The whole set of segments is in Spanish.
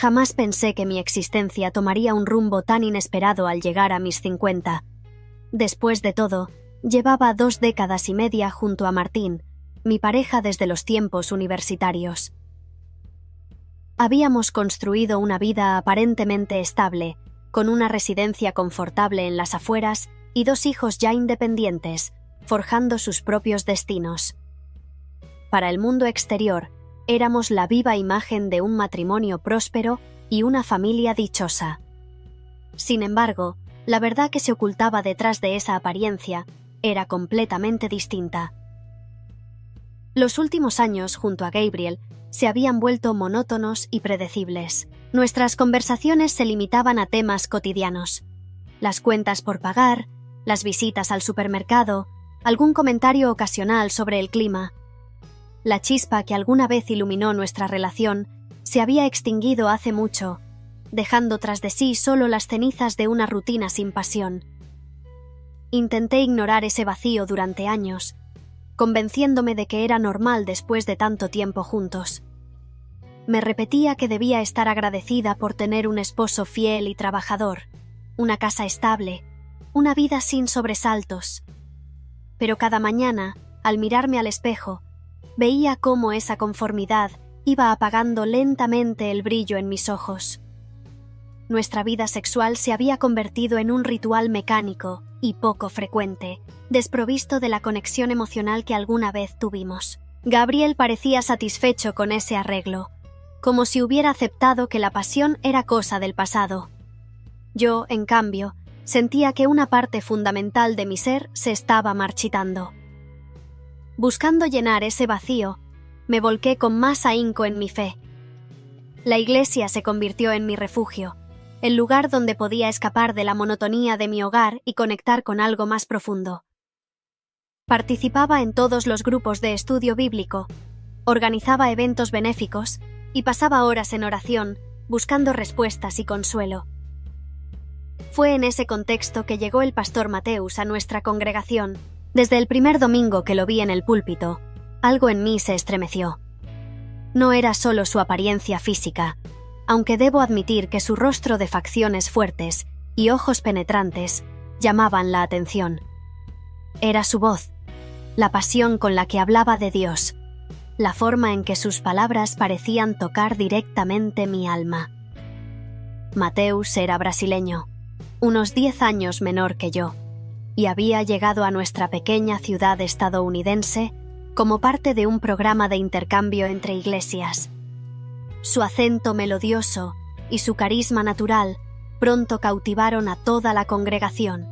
Jamás pensé que mi existencia tomaría un rumbo tan inesperado al llegar a mis 50. Después de todo, llevaba 2 décadas y media junto a Martín, mi pareja desde los tiempos universitarios. Habíamos construido una vida aparentemente estable, con una residencia confortable en las afueras y 2 hijos ya independientes, forjando sus propios destinos. Para el mundo exterior, éramos la viva imagen de un matrimonio próspero y una familia dichosa. Sin embargo, la verdad que se ocultaba detrás de esa apariencia era completamente distinta. Los últimos años junto a Gabriel se habían vuelto monótonos y predecibles. Nuestras conversaciones se limitaban a temas cotidianos: las cuentas por pagar, las visitas al supermercado, algún comentario ocasional sobre el clima. La chispa que alguna vez iluminó nuestra relación se había extinguido hace mucho, dejando tras de sí solo las cenizas de una rutina sin pasión. Intenté ignorar ese vacío durante años, convenciéndome de que era normal después de tanto tiempo juntos. Me repetía que debía estar agradecida por tener un esposo fiel y trabajador, una casa estable, una vida sin sobresaltos. Pero cada mañana, al mirarme al espejo, veía cómo esa conformidad iba apagando lentamente el brillo en mis ojos. Nuestra vida sexual se había convertido en un ritual mecánico y poco frecuente, desprovisto de la conexión emocional que alguna vez tuvimos. Gabriel parecía satisfecho con ese arreglo, como si hubiera aceptado que la pasión era cosa del pasado. Yo, en cambio, sentía que una parte fundamental de mi ser se estaba marchitando. Buscando llenar ese vacío, me volqué con más ahínco en mi fe. La iglesia se convirtió en mi refugio, el lugar donde podía escapar de la monotonía de mi hogar y conectar con algo más profundo. Participaba en todos los grupos de estudio bíblico, organizaba eventos benéficos y pasaba horas en oración, buscando respuestas y consuelo. Fue en ese contexto que llegó el pastor Mateus a nuestra congregación. Desde el primer domingo que lo vi en el púlpito, algo en mí se estremeció. No era solo su apariencia física, aunque debo admitir que su rostro de facciones fuertes y ojos penetrantes llamaban la atención. Era su voz, la pasión con la que hablaba de Dios, la forma en que sus palabras parecían tocar directamente mi alma. Mateus era brasileño, unos 10 años menor que yo, y había llegado a nuestra pequeña ciudad estadounidense como parte de un programa de intercambio entre iglesias. Su acento melodioso y su carisma natural pronto cautivaron a toda la congregación.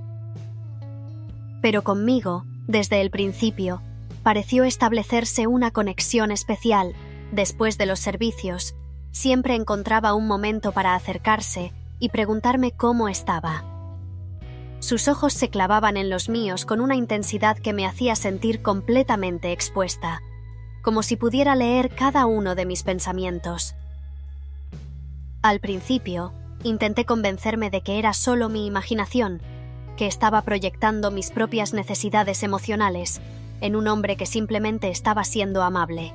Pero conmigo, desde el principio, pareció establecerse una conexión especial. Después de los servicios, siempre encontraba un momento para acercarse y preguntarme cómo estaba. Sus ojos se clavaban en los míos con una intensidad que me hacía sentir completamente expuesta, como si pudiera leer cada uno de mis pensamientos. Al principio, intenté convencerme de que era solo mi imaginación, que estaba proyectando mis propias necesidades emocionales en un hombre que simplemente estaba siendo amable.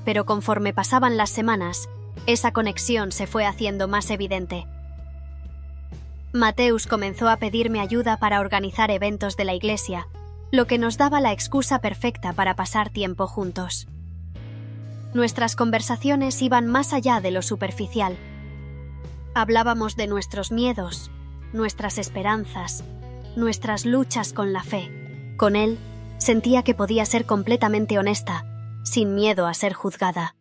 Pero conforme pasaban las semanas, esa conexión se fue haciendo más evidente. Mateus comenzó a pedirme ayuda para organizar eventos de la iglesia, lo que nos daba la excusa perfecta para pasar tiempo juntos. Nuestras conversaciones iban más allá de lo superficial. Hablábamos de nuestros miedos, nuestras esperanzas, nuestras luchas con la fe. Con él, sentía que podía ser completamente honesta, sin miedo a ser juzgada.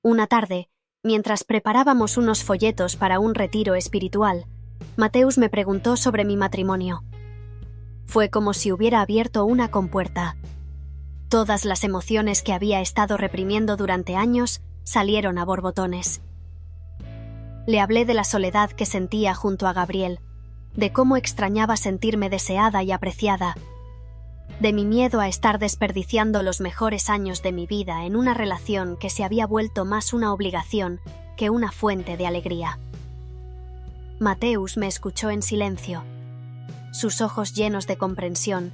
Una tarde, mientras preparábamos unos folletos para un retiro espiritual, Mateus me preguntó sobre mi matrimonio. Fue como si hubiera abierto una compuerta. Todas las emociones que había estado reprimiendo durante años salieron a borbotones. Le hablé de la soledad que sentía junto a Gabriel, de cómo extrañaba sentirme deseada y apreciada, de mi miedo a estar desperdiciando los mejores años de mi vida en una relación que se había vuelto más una obligación que una fuente de alegría. Mateus me escuchó en silencio, sus ojos llenos de comprensión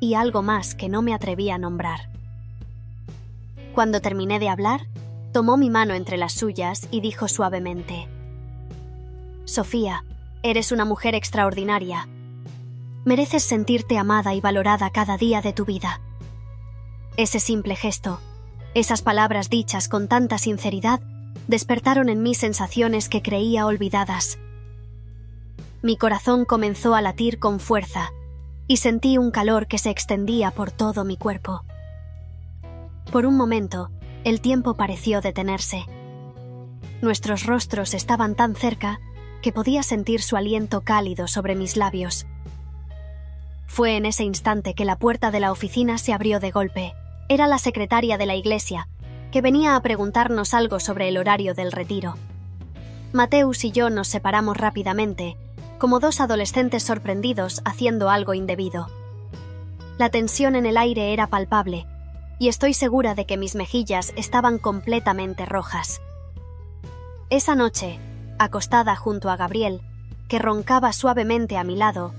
y algo más que no me atreví a nombrar. Cuando terminé de hablar, Tomó mi mano entre las suyas y dijo suavemente: «Sofía, eres una mujer extraordinaria. Mereces sentirte amada y valorada cada día de tu vida». Ese simple gesto, esas palabras dichas con tanta sinceridad, despertaron en mí sensaciones que creía olvidadas. Mi corazón comenzó a latir con fuerza y sentí un calor que se extendía por todo mi cuerpo. Por un momento, el tiempo pareció detenerse. Nuestros rostros estaban tan cerca que podía sentir su aliento cálido sobre mis labios. Fue en ese instante que la puerta de la oficina se abrió de golpe. Era la secretaria de la iglesia, que venía a preguntarnos algo sobre el horario del retiro. Mateus y yo nos separamos rápidamente, como dos adolescentes sorprendidos haciendo algo indebido. La tensión en el aire era palpable, y estoy segura de que mis mejillas estaban completamente rojas. Esa noche, acostada junto a Gabriel, que roncaba suavemente a mi lado,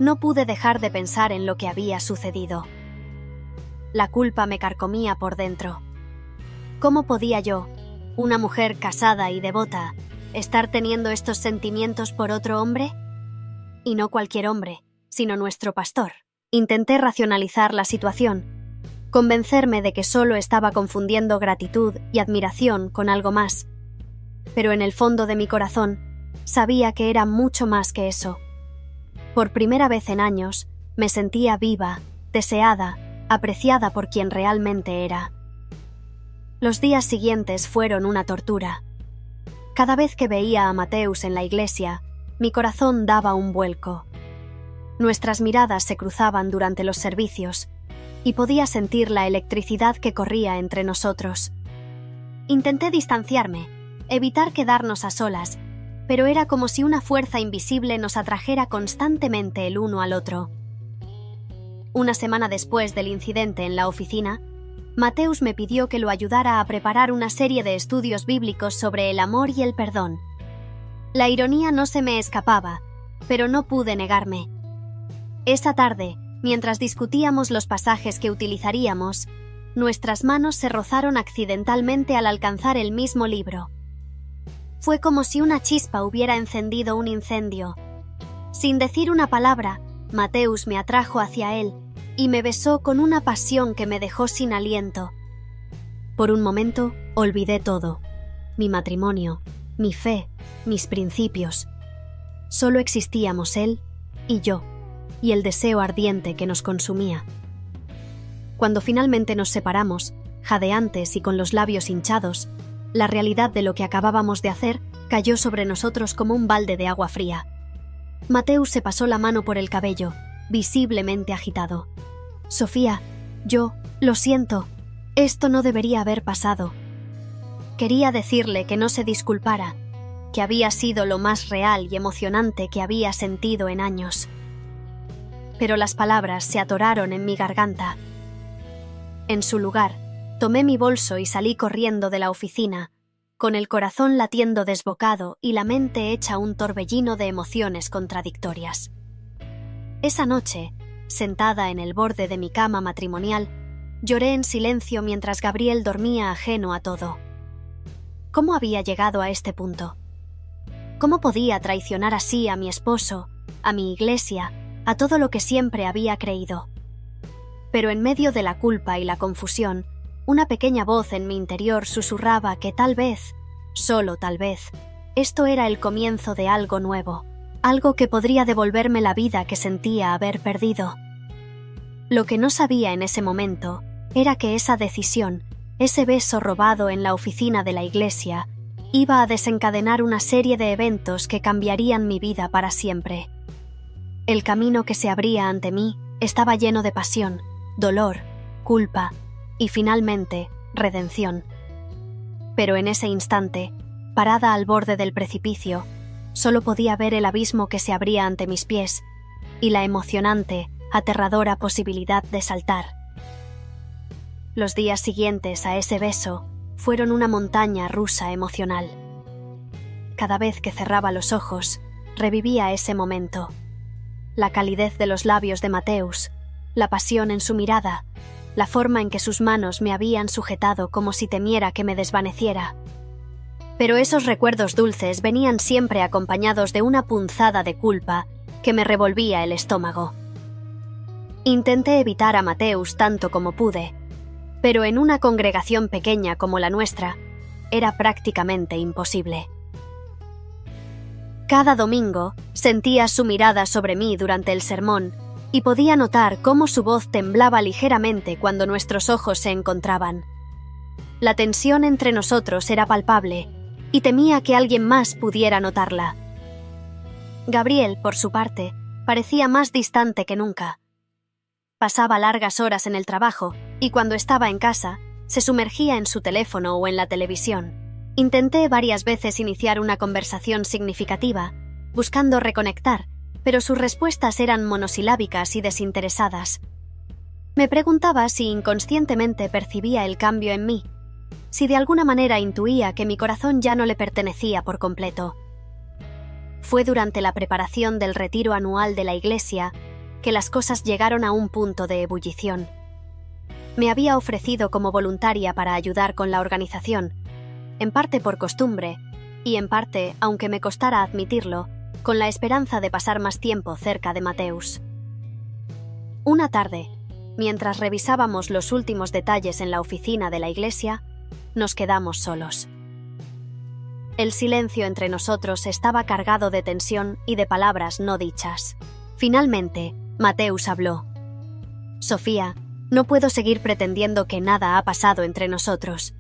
no pude dejar de pensar en lo que había sucedido. La culpa me carcomía por dentro. ¿Cómo podía yo, una mujer casada y devota, estar teniendo estos sentimientos por otro hombre? Y no cualquier hombre, sino nuestro pastor. Intenté racionalizar la situación, convencerme de que solo estaba confundiendo gratitud y admiración con algo más. Pero en el fondo de mi corazón, sabía que era mucho más que eso. Por primera vez en años, me sentía viva, deseada, apreciada por quien realmente era. Los días siguientes fueron una tortura. Cada vez que veía a Mateus en la iglesia, mi corazón daba un vuelco. Nuestras miradas se cruzaban durante los servicios y podía sentir la electricidad que corría entre nosotros. Intenté distanciarme, evitar quedarnos a solas, pero era como si una fuerza invisible nos atrajera constantemente el uno al otro. Una semana después del incidente en la oficina, Mateus me pidió que lo ayudara a preparar una serie de estudios bíblicos sobre el amor y el perdón. La ironía no se me escapaba, pero no pude negarme. Esa tarde, mientras discutíamos los pasajes que utilizaríamos, nuestras manos se rozaron accidentalmente al alcanzar el mismo libro. Fue como si una chispa hubiera encendido un incendio. Sin decir una palabra, Mateus me atrajo hacia él y me besó con una pasión que me dejó sin aliento. Por un momento, olvidé todo: mi matrimonio, mi fe, mis principios. Solo existíamos él y yo, y el deseo ardiente que nos consumía. Cuando finalmente nos separamos, jadeantes y con los labios hinchados, la realidad de lo que acabábamos de hacer cayó sobre nosotros como un balde de agua fría. Mateus se pasó la mano por el cabello, visiblemente agitado. «Sofía, lo siento, esto no debería haber pasado». Quería decirle que no se disculpara, que había sido lo más real y emocionante que había sentido en años. Pero las palabras se atoraron en mi garganta. En su lugar, tomé mi bolso y salí corriendo de la oficina, con el corazón latiendo desbocado y la mente hecha un torbellino de emociones contradictorias. Esa noche, sentada en el borde de mi cama matrimonial, lloré en silencio mientras Gabriel dormía ajeno a todo. ¿Cómo había llegado a este punto? ¿Cómo podía traicionar así a mi esposo, a mi iglesia, a todo lo que siempre había creído? Pero en medio de la culpa y la confusión, una pequeña voz en mi interior susurraba que tal vez, solo tal vez, esto era el comienzo de algo nuevo, algo que podría devolverme la vida que sentía haber perdido. Lo que no sabía en ese momento era que esa decisión, ese beso robado en la oficina de la iglesia, iba a desencadenar una serie de eventos que cambiarían mi vida para siempre. El camino que se abría ante mí estaba lleno de pasión, dolor, culpa y finalmente, redención. Pero en ese instante, parada al borde del precipicio, solo podía ver el abismo que se abría ante mis pies y la emocionante, aterradora posibilidad de saltar. Los días siguientes a ese beso fueron una montaña rusa emocional. Cada vez que cerraba los ojos, revivía ese momento. La calidez de los labios de Mateus, la pasión en su mirada, la forma en que sus manos me habían sujetado como si temiera que me desvaneciera. Pero esos recuerdos dulces venían siempre acompañados de una punzada de culpa que me revolvía el estómago. Intenté evitar a Mateus tanto como pude, pero en una congregación pequeña como la nuestra, era prácticamente imposible. Cada domingo sentía su mirada sobre mí durante el sermón y podía notar cómo su voz temblaba ligeramente cuando nuestros ojos se encontraban. La tensión entre nosotros era palpable y temía que alguien más pudiera notarla. Gabriel, por su parte, parecía más distante que nunca. Pasaba largas horas en el trabajo y cuando estaba en casa, se sumergía en su teléfono o en la televisión. Intenté varias veces iniciar una conversación significativa, buscando reconectar, pero sus respuestas eran monosilábicas y desinteresadas. Me preguntaba si inconscientemente percibía el cambio en mí, si de alguna manera intuía que mi corazón ya no le pertenecía por completo. Fue durante la preparación del retiro anual de la iglesia que las cosas llegaron a un punto de ebullición. Me había ofrecido como voluntaria para ayudar con la organización, en parte por costumbre, y en parte, aunque me costara admitirlo, con la esperanza de pasar más tiempo cerca de Mateus. Una tarde, mientras revisábamos los últimos detalles en la oficina de la iglesia, nos quedamos solos. El silencio entre nosotros estaba cargado de tensión y de palabras no dichas. Finalmente, Mateus habló. «Sofía, no puedo seguir pretendiendo que nada ha pasado entre nosotros.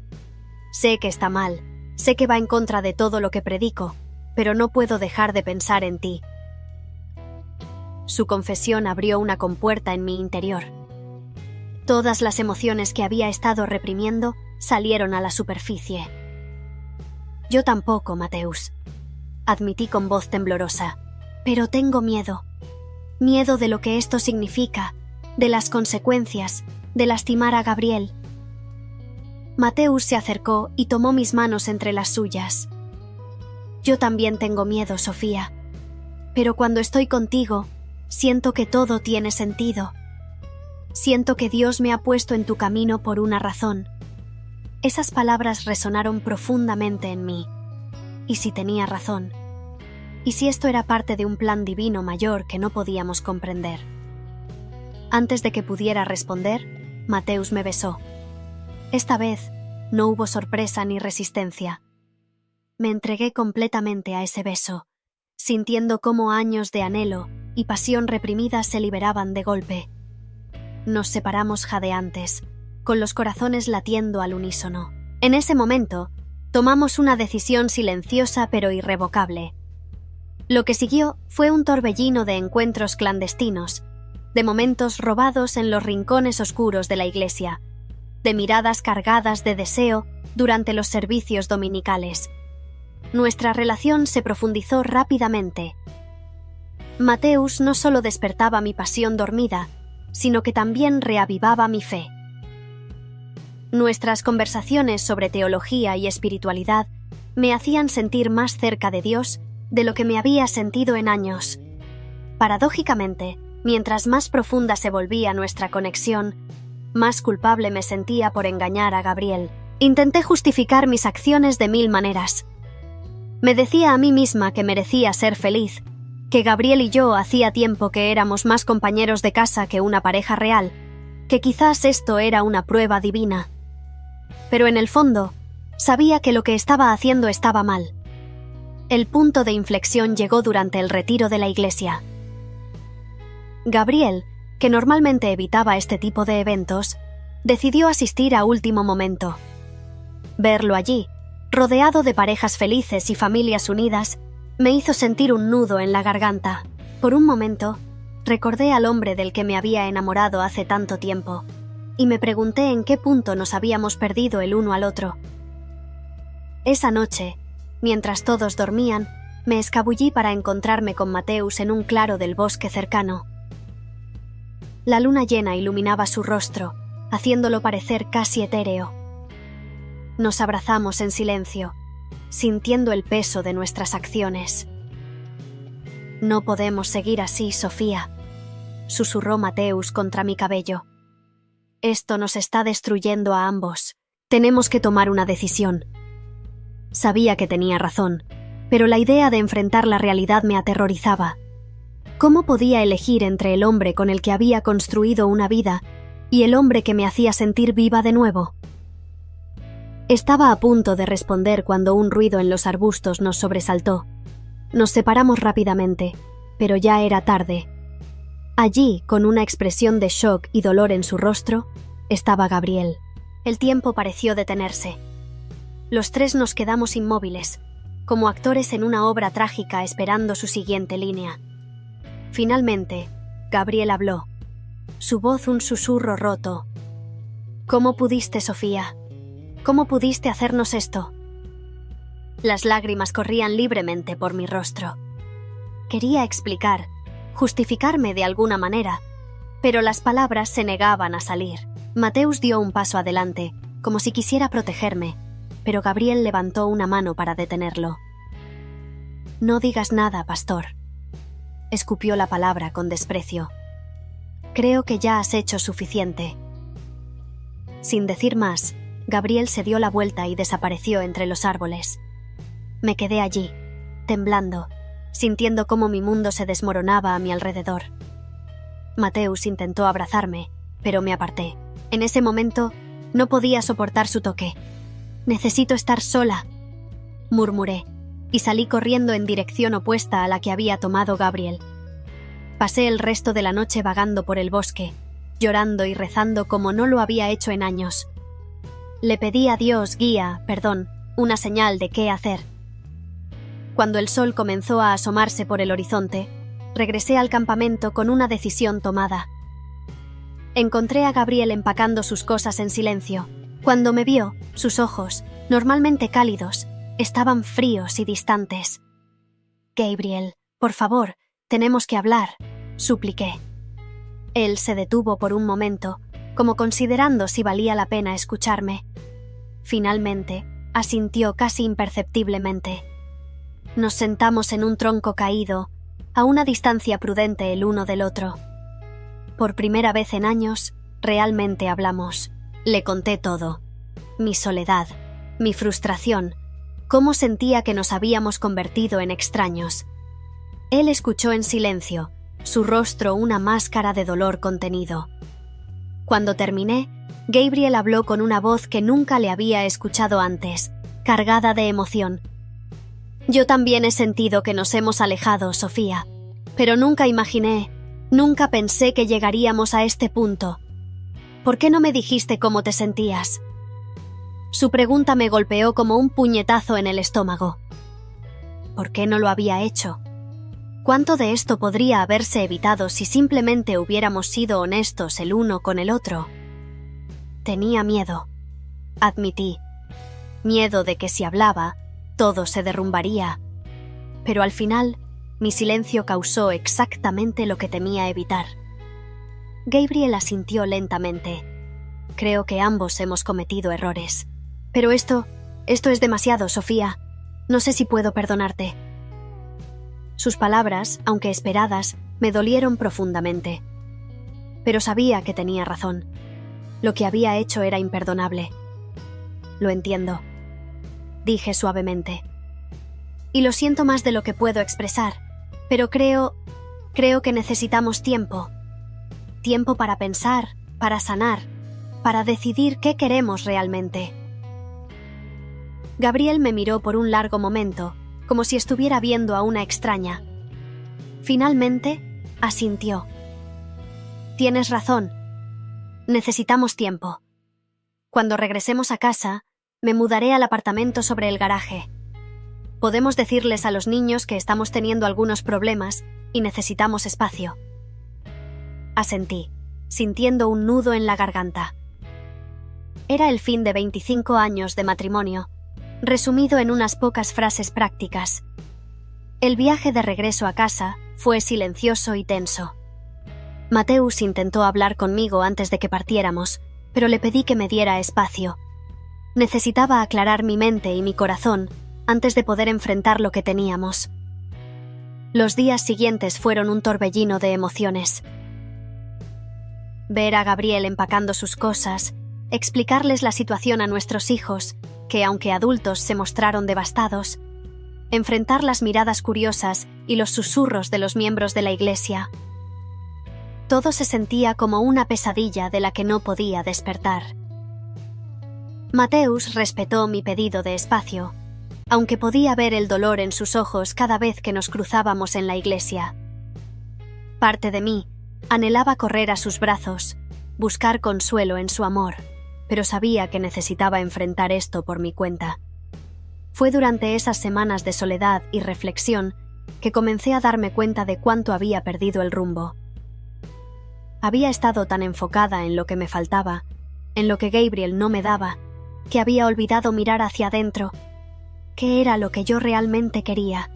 Sé que está mal, sé que va en contra de todo lo que predico, pero no puedo dejar de pensar en ti». Su confesión abrió una compuerta en mi interior. Todas las emociones que había estado reprimiendo salieron a la superficie. «Yo tampoco, Mateus», admití con voz temblorosa, «pero tengo miedo. Miedo de lo que esto significa, de las consecuencias, de lastimar a Gabriel». Mateus se acercó y tomó mis manos entre las suyas. «Yo también tengo miedo, Sofía, pero cuando estoy contigo, siento que todo tiene sentido. Siento que Dios me ha puesto en tu camino por una razón». Esas palabras resonaron profundamente en mí. ¿Y si tenía razón? ¿Y si esto era parte de un plan divino mayor que no podíamos comprender? Antes de que pudiera responder, Mateus me besó. Esta vez no hubo sorpresa ni resistencia. Me entregué completamente a ese beso, sintiendo cómo años de anhelo y pasión reprimida se liberaban de golpe. Nos separamos jadeantes, con los corazones latiendo al unísono. En ese momento, tomamos una decisión silenciosa pero irrevocable. Lo que siguió fue un torbellino de encuentros clandestinos, de momentos robados en los rincones oscuros de la iglesia, de miradas cargadas de deseo durante los servicios dominicales. Nuestra relación se profundizó rápidamente. Mateus no solo despertaba mi pasión dormida, sino que también reavivaba mi fe. Nuestras conversaciones sobre teología y espiritualidad me hacían sentir más cerca de Dios de lo que me había sentido en años. Paradójicamente, mientras más profunda se volvía nuestra conexión, más culpable me sentía por engañar a Gabriel. Intenté justificar mis acciones de 1000 maneras. Me decía a mí misma que merecía ser feliz, que Gabriel y yo hacía tiempo que éramos más compañeros de casa que una pareja real, que quizás esto era una prueba divina. Pero en el fondo, sabía que lo que estaba haciendo estaba mal. El punto de inflexión llegó durante el retiro de la iglesia. Gabriel, que normalmente evitaba este tipo de eventos, decidió asistir a último momento. Verlo allí, rodeado de parejas felices y familias unidas, me hizo sentir un nudo en la garganta. Por un momento, recordé al hombre del que me había enamorado hace tanto tiempo, y me pregunté en qué punto nos habíamos perdido el uno al otro. Esa noche, mientras todos dormían, me escabullí para encontrarme con Mateus en un claro del bosque cercano. La luna llena iluminaba su rostro, haciéndolo parecer casi etéreo. Nos abrazamos en silencio, sintiendo el peso de nuestras acciones. «No podemos seguir así, Sofía», susurró Mateus contra mi cabello. Esto nos está destruyendo a ambos. Tenemos que tomar una decisión. Sabía que tenía razón, pero la idea de enfrentar la realidad me aterrorizaba. ¿Cómo podía elegir entre el hombre con el que había construido una vida y el hombre que me hacía sentir viva de nuevo? Estaba a punto de responder cuando un ruido en los arbustos nos sobresaltó. Nos separamos rápidamente, pero ya era tarde. Allí, con una expresión de shock y dolor en su rostro, estaba Gabriel. El tiempo pareció detenerse. Los tres nos quedamos inmóviles, como actores en una obra trágica esperando su siguiente línea. Finalmente, Gabriel habló. Su voz un susurro roto. ¿Cómo pudiste, Sofía? ¿Cómo pudiste hacernos esto? Las lágrimas corrían libremente por mi rostro. Quería explicar, justificarme de alguna manera, pero las palabras se negaban a salir. Mateus dio un paso adelante, como si quisiera protegerme, pero Gabriel levantó una mano para detenerlo. No digas nada, pastor. Escupió la palabra con desprecio. Creo que ya has hecho suficiente. Sin decir más, Gabriel se dio la vuelta y desapareció entre los árboles. Me quedé allí, temblando, sintiendo cómo mi mundo se desmoronaba a mi alrededor. Mateus intentó abrazarme, pero me aparté. En ese momento, no podía soportar su toque. «Necesito estar sola», murmuré, y salí corriendo en dirección opuesta a la que había tomado Gabriel. Pasé el resto de la noche vagando por el bosque, llorando y rezando como no lo había hecho en años. Le pedí a Dios una señal de qué hacer. Cuando el sol comenzó a asomarse por el horizonte, regresé al campamento con una decisión tomada. Encontré a Gabriel empacando sus cosas en silencio. Cuando me vio, sus ojos, normalmente cálidos, estaban fríos y distantes. «Gabriel, por favor, tenemos que hablar», supliqué. Él se detuvo por un momento, como considerando si valía la pena escucharme. Finalmente, asintió casi imperceptiblemente. Nos sentamos en un tronco caído, a una distancia prudente el uno del otro. Por primera vez en años, realmente hablamos. Le conté todo. Mi soledad, mi frustración, cómo sentía que nos habíamos convertido en extraños. Él escuchó en silencio, su rostro una máscara de dolor contenido. Cuando terminé, Gabriel habló con una voz que nunca le había escuchado antes, cargada de emoción. «Yo también he sentido que nos hemos alejado, Sofía, pero nunca pensé que llegaríamos a este punto. ¿Por qué no me dijiste cómo te sentías?» Su pregunta me golpeó como un puñetazo en el estómago. ¿Por qué no lo había hecho? ¿Cuánto de esto podría haberse evitado si simplemente hubiéramos sido honestos el uno con el otro? Tenía miedo, admití. Miedo de que si hablaba, todo se derrumbaría. Pero al final, mi silencio causó exactamente lo que temía evitar. Gabriel asintió lentamente. Creo que ambos hemos cometido errores. Pero esto es demasiado, Sofía. No sé si puedo perdonarte. Sus palabras, aunque esperadas, me dolieron profundamente. Pero sabía que tenía razón. Lo que había hecho era imperdonable. Lo entiendo, dije suavemente. Y lo siento más de lo que puedo expresar, pero creo que necesitamos tiempo. Tiempo para pensar, para sanar, para decidir qué queremos realmente. Gabriel me miró por un largo momento, como si estuviera viendo a una extraña. Finalmente, asintió. Tienes razón. Necesitamos tiempo. Cuando regresemos a casa, me mudaré al apartamento sobre el garaje. Podemos decirles a los niños que estamos teniendo algunos problemas y necesitamos espacio. Asentí, sintiendo un nudo en la garganta. Era el fin de 25 años de matrimonio, resumido en unas pocas frases prácticas. El viaje de regreso a casa fue silencioso y tenso. Mateus intentó hablar conmigo antes de que partiéramos, pero le pedí que me diera espacio. Necesitaba aclarar mi mente y mi corazón antes de poder enfrentar lo que teníamos. Los días siguientes fueron un torbellino de emociones. ver a Gabriel empacando sus cosas, explicarles la situación a nuestros hijos, que aunque adultos se mostraron devastados, enfrentar las miradas curiosas y los susurros de los miembros de la iglesia. Todo se sentía como una pesadilla de la que no podía despertar. Mateus respetó mi pedido de espacio, aunque podía ver el dolor en sus ojos cada vez que nos cruzábamos en la iglesia. Parte de mí anhelaba correr a sus brazos, buscar consuelo en su amor, pero sabía que necesitaba enfrentar esto por mi cuenta. Fue durante esas semanas de soledad y reflexión que comencé a darme cuenta de cuánto había perdido el rumbo. Había estado tan enfocada en lo que me faltaba, en lo que Gabriel no me daba, que había olvidado mirar hacia adentro. ¿Qué era lo que yo realmente quería?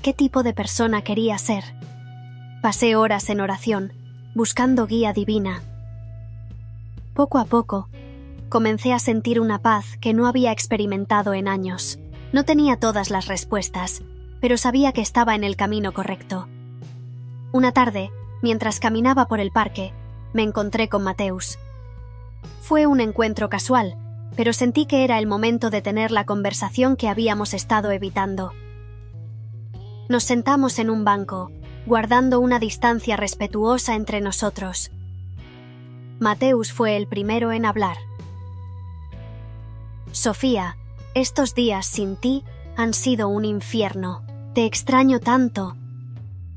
¿Qué tipo de persona quería ser? Pasé horas en oración, buscando guía divina. Poco a poco, comencé a sentir una paz que no había experimentado en años. No tenía todas las respuestas, pero sabía que estaba en el camino correcto. Una tarde, mientras caminaba por el parque, me encontré con Mateus. Fue un encuentro casual, pero sentí que era el momento de tener la conversación que habíamos estado evitando. Nos sentamos en un banco, guardando una distancia respetuosa entre nosotros. Mateus fue el primero en hablar. Sofía, estos días sin ti han sido un infierno. Te extraño tanto.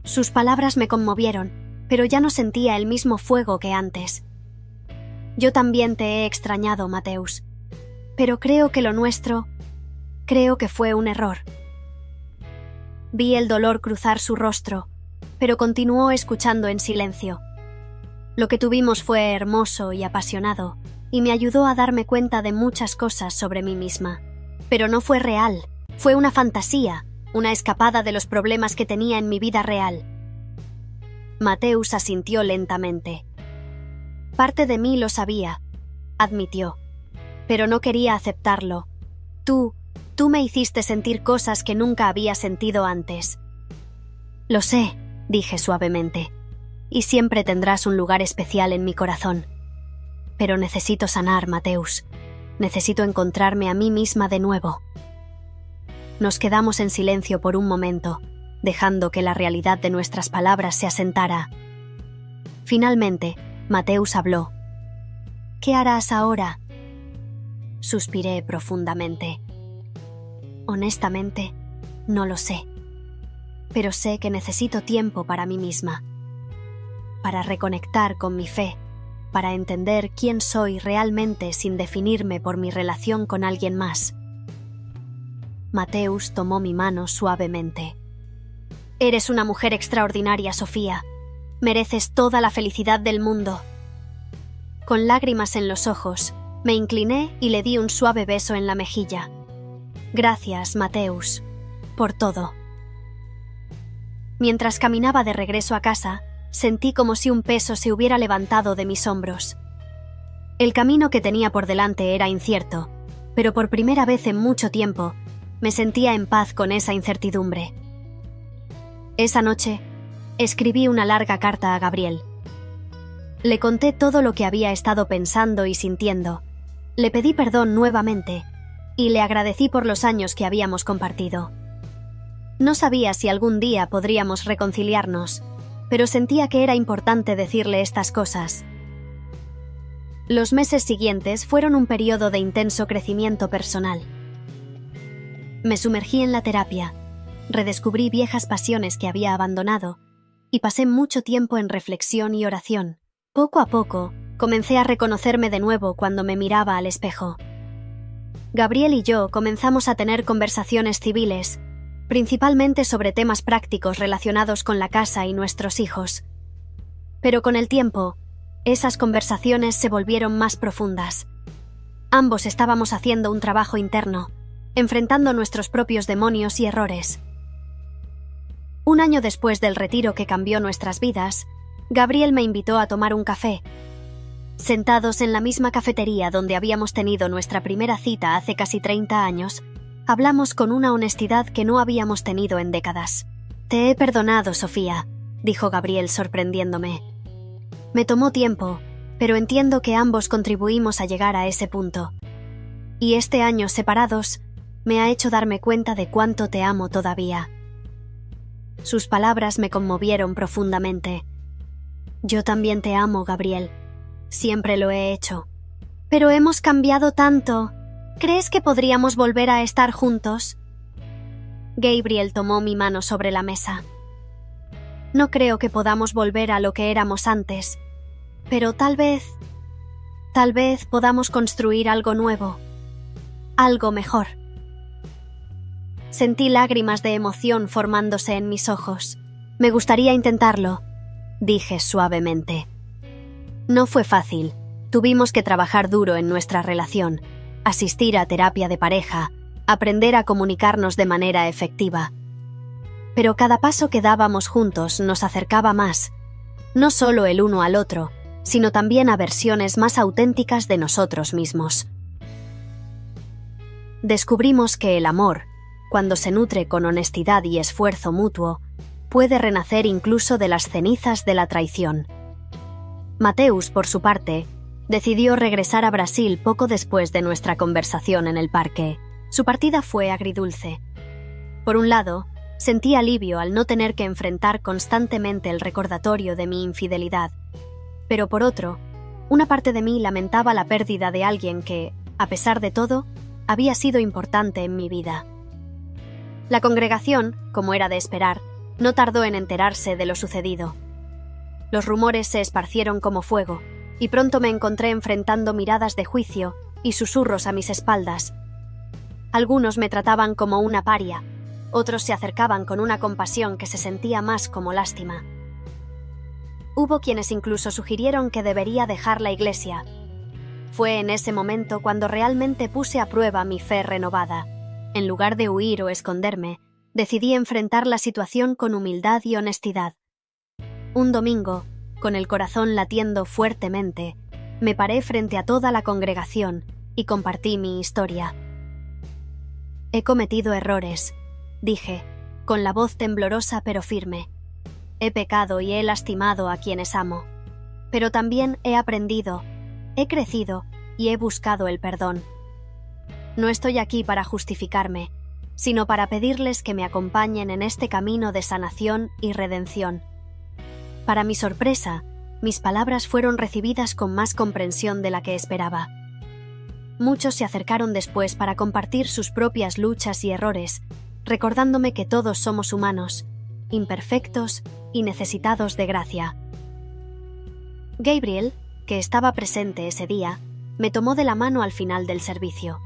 Sus palabras me conmovieron, pero ya no sentía el mismo fuego que antes. Yo también te he extrañado, Mateus. Pero creo que creo que fue un error. Vi el dolor cruzar su rostro, pero continuó escuchando en silencio. Lo que tuvimos fue hermoso y apasionado, y me ayudó a darme cuenta de muchas cosas sobre mí misma. Pero no fue real, fue una fantasía, una escapada de los problemas que tenía en mi vida real. Mateus asintió lentamente. Parte de mí lo sabía, admitió, pero no quería aceptarlo. Tú me hiciste sentir cosas que nunca había sentido antes. Lo sé, dije suavemente, y siempre tendrás un lugar especial en mi corazón. Pero necesito sanar, Mateus. Necesito encontrarme a mí misma de nuevo. Nos quedamos en silencio por un momento, dejando que la realidad de nuestras palabras se asentara. Finalmente, Mateus habló. ¿Qué harás ahora? Suspiré profundamente. Honestamente, no lo sé. Pero sé que necesito tiempo para mí misma, para reconectar con mi fe, para entender quién soy realmente sin definirme por mi relación con alguien más. Mateus tomó mi mano suavemente. Eres una mujer extraordinaria, Sofía. Mereces toda la felicidad del mundo. Con lágrimas en los ojos, me incliné y le di un suave beso en la mejilla. Gracias, Mateus, por todo. Mientras caminaba de regreso a casa, sentí como si un peso se hubiera levantado de mis hombros. El camino que tenía por delante era incierto, pero por primera vez en mucho tiempo, me sentía en paz con esa incertidumbre. Esa noche, escribí una larga carta a Gabriel. Le conté todo lo que había estado pensando y sintiendo, le pedí perdón nuevamente y le agradecí por los años que habíamos compartido. No sabía si algún día podríamos reconciliarnos, pero sentía que era importante decirle estas cosas. Los meses siguientes fueron un periodo de intenso crecimiento personal. Me sumergí en la terapia, redescubrí viejas pasiones que había abandonado y pasé mucho tiempo en reflexión y oración. Poco a poco, comencé a reconocerme de nuevo cuando me miraba al espejo. Gabriel y yo comenzamos a tener conversaciones civiles, principalmente sobre temas prácticos relacionados con la casa y nuestros hijos. Pero con el tiempo, esas conversaciones se volvieron más profundas. Ambos estábamos haciendo un trabajo interno, enfrentando nuestros propios demonios y errores. Un año después del retiro que cambió nuestras vidas, Gabriel me invitó a tomar un café. Sentados en la misma cafetería donde habíamos tenido nuestra primera cita hace casi 30 años, hablamos con una honestidad que no habíamos tenido en décadas. «Te he perdonado, Sofía», dijo Gabriel sorprendiéndome. Me tomó tiempo, pero entiendo que ambos contribuimos a llegar a ese punto. Y este año separados me ha hecho darme cuenta de cuánto te amo todavía. Sus palabras me conmovieron profundamente. Yo también te amo, Gabriel. Siempre lo he hecho. Pero hemos cambiado tanto. ¿Crees que podríamos volver a estar juntos? Gabriel tomó mi mano sobre la mesa. No creo que podamos volver a lo que éramos antes, pero tal vez podamos construir algo nuevo, algo mejor. Sentí lágrimas de emoción formándose en mis ojos. Me gustaría intentarlo, dije suavemente. No fue fácil. Tuvimos que trabajar duro en nuestra relación, asistir a terapia de pareja, aprender a comunicarnos de manera efectiva. Pero cada paso que dábamos juntos nos acercaba más, no solo el uno al otro, sino también a versiones más auténticas de nosotros mismos. Descubrimos que el amor, cuando se nutre con honestidad y esfuerzo mutuo, puede renacer incluso de las cenizas de la traición. Mateus, por su parte, decidió regresar a Brasil poco después de nuestra conversación en el parque. Su partida fue agridulce. Por un lado, sentí alivio al no tener que enfrentar constantemente el recordatorio de mi infidelidad, pero por otro, una parte de mí lamentaba la pérdida de alguien que, a pesar de todo, había sido importante en mi vida. La congregación, como era de esperar, no tardó en enterarse de lo sucedido. Los rumores se esparcieron como fuego, y pronto me encontré enfrentando miradas de juicio y susurros a mis espaldas. Algunos me trataban como una paria, otros se acercaban con una compasión que se sentía más como lástima. Hubo quienes incluso sugirieron que debería dejar la iglesia. Fue en ese momento cuando realmente puse a prueba mi fe renovada. En lugar de huir o esconderme, decidí enfrentar la situación con humildad y honestidad. Un domingo, con el corazón latiendo fuertemente, me paré frente a toda la congregación y compartí mi historia. He cometido errores, dije, con la voz temblorosa pero firme. He pecado y he lastimado a quienes amo, pero también he aprendido, he crecido y he buscado el perdón. No estoy aquí para justificarme, sino para pedirles que me acompañen en este camino de sanación y redención. Para mi sorpresa, mis palabras fueron recibidas con más comprensión de la que esperaba. Muchos se acercaron después para compartir sus propias luchas y errores, recordándome que todos somos humanos, imperfectos y necesitados de gracia. Gabriel, que estaba presente ese día, me tomó de la mano al final del servicio.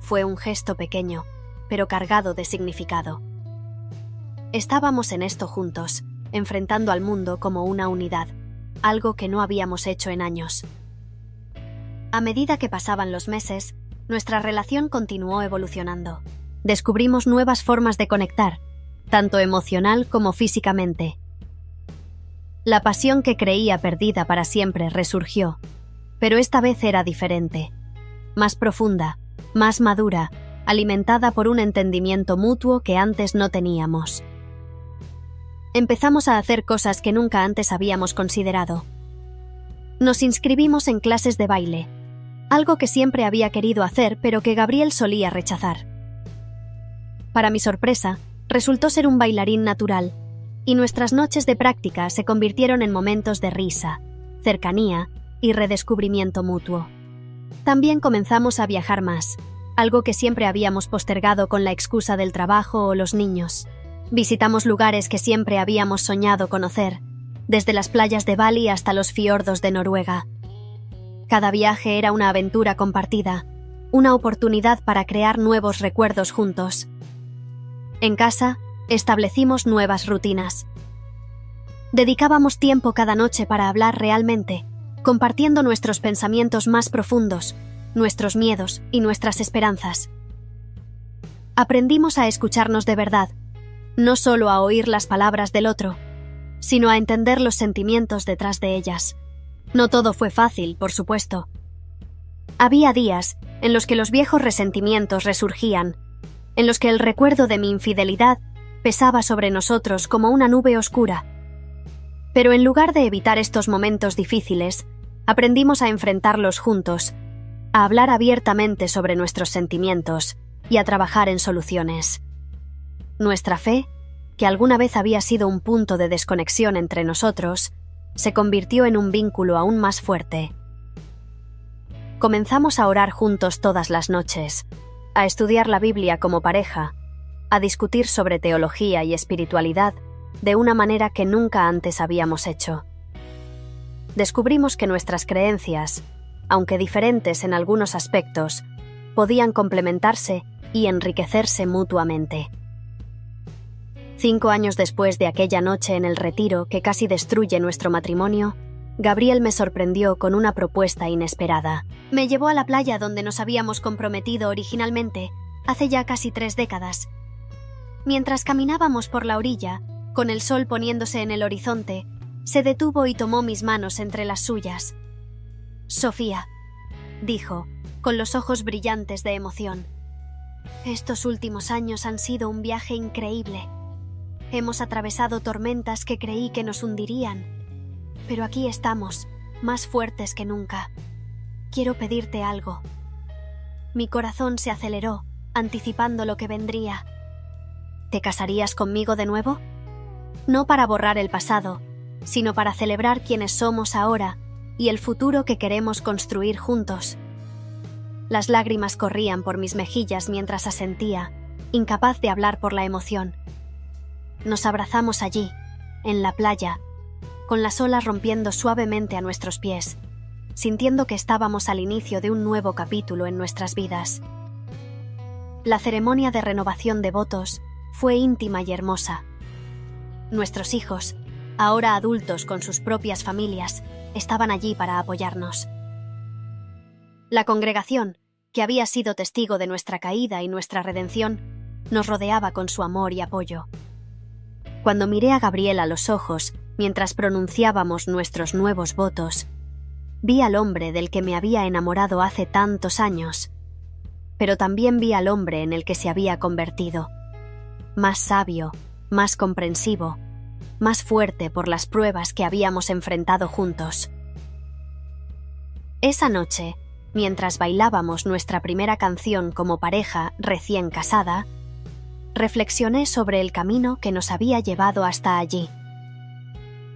Fue un gesto pequeño, pero cargado de significado. Estábamos en esto juntos, enfrentando al mundo como una unidad, algo que no habíamos hecho en años. A medida que pasaban los meses, nuestra relación continuó evolucionando. Descubrimos nuevas formas de conectar, tanto emocional como físicamente. La pasión que creía perdida para siempre resurgió, pero esta vez era diferente, más profunda, más madura, alimentada por un entendimiento mutuo que antes no teníamos. Empezamos a hacer cosas que nunca antes habíamos considerado. Nos inscribimos en clases de baile, algo que siempre había querido hacer pero que Gabriel solía rechazar. Para mi sorpresa, resultó ser un bailarín natural, y nuestras noches de práctica se convirtieron en momentos de risa, cercanía y redescubrimiento mutuo. También comenzamos a viajar más, algo que siempre habíamos postergado con la excusa del trabajo o los niños. Visitamos lugares que siempre habíamos soñado conocer, desde las playas de Bali hasta los fiordos de Noruega. Cada viaje era una aventura compartida, una oportunidad para crear nuevos recuerdos juntos. En casa, establecimos nuevas rutinas. Dedicábamos tiempo cada noche para hablar realmente, compartiendo nuestros pensamientos más profundos, nuestros miedos y nuestras esperanzas. Aprendimos a escucharnos de verdad, no solo a oír las palabras del otro, sino a entender los sentimientos detrás de ellas. No todo fue fácil, por supuesto. Había días en los que los viejos resentimientos resurgían, en los que el recuerdo de mi infidelidad pesaba sobre nosotros como una nube oscura. Pero en lugar de evitar estos momentos difíciles, aprendimos a enfrentarlos juntos, a hablar abiertamente sobre nuestros sentimientos y a trabajar en soluciones. Nuestra fe, que alguna vez había sido un punto de desconexión entre nosotros, se convirtió en un vínculo aún más fuerte. Comenzamos a orar juntos todas las noches, a estudiar la Biblia como pareja, a discutir sobre teología y espiritualidad de una manera que nunca antes habíamos hecho. Descubrimos que nuestras creencias, aunque diferentes en algunos aspectos, podían complementarse y enriquecerse mutuamente. 5 años después de aquella noche en el retiro que casi destruye nuestro matrimonio, Gabriel me sorprendió con una propuesta inesperada. Me llevó a la playa donde nos habíamos comprometido originalmente, hace ya casi 3 décadas. Mientras caminábamos por la orilla, con el sol poniéndose en el horizonte, se detuvo y tomó mis manos entre las suyas. «Sofía», dijo, con los ojos brillantes de emoción, «estos últimos años han sido un viaje increíble. Hemos atravesado tormentas que creí que nos hundirían, pero aquí estamos, más fuertes que nunca. Quiero pedirte algo». Mi corazón se aceleró, anticipando lo que vendría. «¿Te casarías conmigo de nuevo? No para borrar el pasado, sino para celebrar quienes somos ahora y el futuro que queremos construir juntos». Las lágrimas corrían por mis mejillas mientras asentía, incapaz de hablar por la emoción. Nos abrazamos allí, en la playa, con las olas rompiendo suavemente a nuestros pies, sintiendo que estábamos al inicio de un nuevo capítulo en nuestras vidas. La ceremonia de renovación de votos fue íntima y hermosa. Nuestros hijos, ahora adultos con sus propias familias, estaban allí para apoyarnos. La congregación, que había sido testigo de nuestra caída y nuestra redención, nos rodeaba con su amor y apoyo. Cuando miré a Gabriel a los ojos mientras pronunciábamos nuestros nuevos votos, vi al hombre del que me había enamorado hace tantos años, pero también vi al hombre en el que se había convertido, más sabio, más comprensivo, más fuerte por las pruebas que habíamos enfrentado juntos. Esa noche, mientras bailábamos nuestra primera canción como pareja recién casada, reflexioné sobre el camino que nos había llevado hasta allí.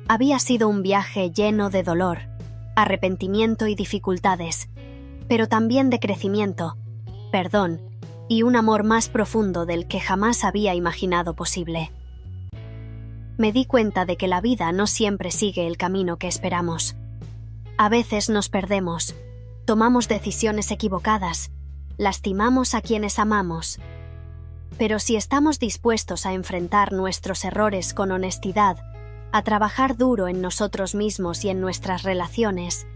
Había sido un viaje lleno de dolor, arrepentimiento y dificultades, pero también de crecimiento, perdón y un amor más profundo del que jamás había imaginado posible. Me di cuenta de que la vida no siempre sigue el camino que esperamos. A veces nos perdemos, tomamos decisiones equivocadas, lastimamos a quienes amamos. Pero si estamos dispuestos a enfrentar nuestros errores con honestidad, a trabajar duro en nosotros mismos y en nuestras relaciones,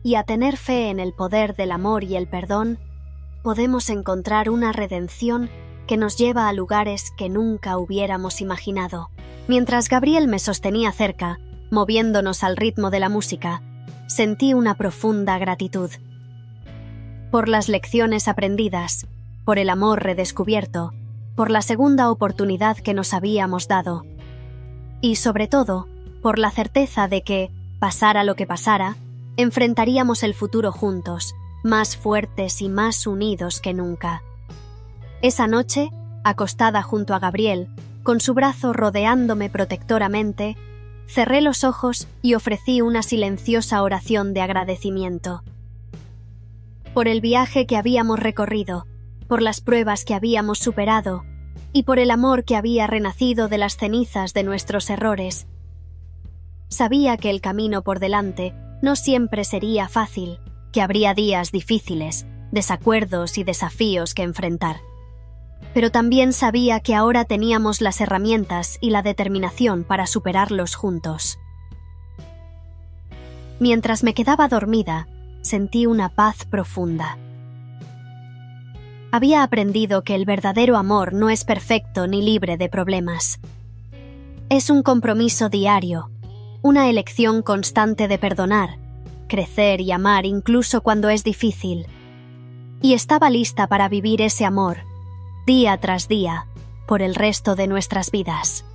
y a tener fe en el poder del amor y el perdón, podemos encontrar una redención que nos lleva a lugares que nunca hubiéramos imaginado. Mientras Gabriel me sostenía cerca, moviéndonos al ritmo de la música, sentí una profunda gratitud. Por las lecciones aprendidas, por el amor redescubierto, por la segunda oportunidad que nos habíamos dado. Y sobre todo, por la certeza de que, pasara lo que pasara, enfrentaríamos el futuro juntos, más fuertes y más unidos que nunca. Esa noche, acostada junto a Gabriel, con su brazo rodeándome protectoramente, cerré los ojos y ofrecí una silenciosa oración de agradecimiento. Por el viaje que habíamos recorrido, por las pruebas que habíamos superado y por el amor que había renacido de las cenizas de nuestros errores. Sabía que el camino por delante no siempre sería fácil, que habría días difíciles, desacuerdos y desafíos que enfrentar. Pero también sabía que ahora teníamos las herramientas y la determinación para superarlos juntos. Mientras me quedaba dormida, sentí una paz profunda. Había aprendido que el verdadero amor no es perfecto ni libre de problemas. Es un compromiso diario, una elección constante de perdonar, crecer y amar incluso cuando es difícil. Y estaba lista para vivir ese amor, día tras día, por el resto de nuestras vidas.